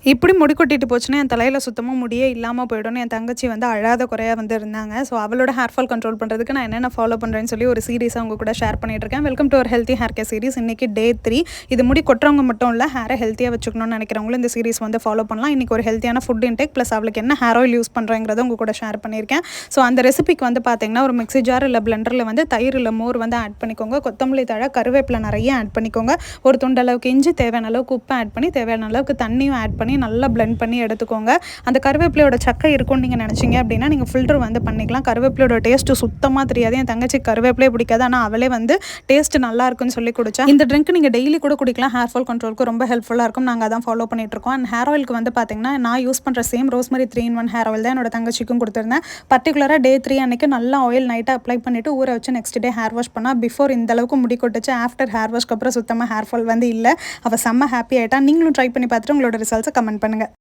இப்படி முடி கொட்டிட்டு போச்சுன்னா, என் தலையில சுத்தமா முடியே இல்லாம போயிடும்னு என் தங்கச்சி வந்து அழாத குறையா வந்து இருந்தாங்க. ஸோ, அவளோட ஹேர் ஃபால் கண்ட்ரோல் பண்றதுக்கு நான் என்னென்ன ஃபாலோ பண்றேன்னு சொல்லி ஒரு சீரிஸா உங்க கூட ஷேர் பண்ணிட்டுருக்கேன். வெல்கம் டு ஒரு ஹெல்த்தி ஹேர் கேர் சீரிஸ். இன்னைக்கு டே 3. இது முடி கொட்டுறவங்க மட்டும் இல்ல, ஹேரை ஹெல்த்தியா வச்சுக்கணும்னு நினைக்கிறவங்களும் இந்த சீரிஸ் வந்து ஃபாலோ பண்ணலாம். இன்னைக்கு ஒரு ஹெல்த்தியான ஃபுட் இன்டேக் ப்ளஸ் அவளுக்கு என்ன ஹேர் ஆயில் யூஸ் பண்றேங்கிறத உங்க கூட ஷேர் பண்ணியிருக்கேன். ஸோ, அந்த ரெசிபிக்கு வந்து பார்த்தீங்கன்னா, ஒரு மிக்ஸி ஜார் இல்ல பிளெண்டர்ல வந்து தயிர் இல்ல மோர் வந்து ஆட் பண்ணிக்கோங்க. கொத்தமல்லி தழை, கருவேப்பிலை நிறைய ஆட் பண்ணிக்கோங்க. ஒரு துண்டு அளவுக்கு இஞ்சி, தேவையான அளவுக்கு உப்பு ஆட் பண்ணி, தேவையான அளவுக்கு தண்ணியும் ஆட் பண்ணி நல்லா பிளெண்ட் பண்ணி எடுத்துக்கோங்க. அந்த கருவேப்பிலையோட சக்கை இருக்கும்னு நீங்கள் நினச்சிங்க அப்படின்னா நீங்கள் ஃபில்டர் வந்து பண்ணிக்கலாம். கருவேப்பிலையோட டேஸ்ட்டு சுத்தமாக தெரியாது. என் தங்கச்சி கருவேப்பிலையே பிடிக்காது, ஆனால் அவளே வந்து டேஸ்ட் நல்லா இருக்குன்னு சொல்லி குடிச்சா. இந்த ட்ரிங்க் நீங்கள் டெய்லி கூட குடிக்கலாம். ஹேர் ஃபால் கண்ட்ரோலுக்கு ரொம்ப ஹெல்ப்ஃபுல்லாக இருக்கும். நாங்கள் அதான் ஃபாலோ பண்ணிட்டு இருக்கோம். அண்ட் ஹேர் ஆயிலுக்கு வந்து பார்த்தீங்கன்னா, நான் யூஸ் பண்ணுற same rosemary 3-in-1 hair oil தான் என்னோட தங்கச்சிக்கும் கொடுத்துருந்தேன். பர்டிகுலராக டே 3 அன்னைக்கு நல்லா ஆயில் நைட்டாக அப்ளை பண்ணிவிட்டு ஊற வச்சு நெக்ஸ்ட் டே ஹேர் வாஷ் பண்ணால் பிஃபோர் இந்த அளவுக்கு முடி கொட்டுச்சு. ஆஃப்டர் ஹேர் வாஷ்க்கு அப்புறம் சுத்தமாக ஹேர் ஃபால் வந்து இல்லை. அவள் செம்ம ஹாப்பி ஆகிட்டா. நீங்களும் ட்ரை பண்ணி பார்த்துட்டு உங்களோட ரிசல்ட்ஸை கமெண்ட் பண்ணுங்கள்.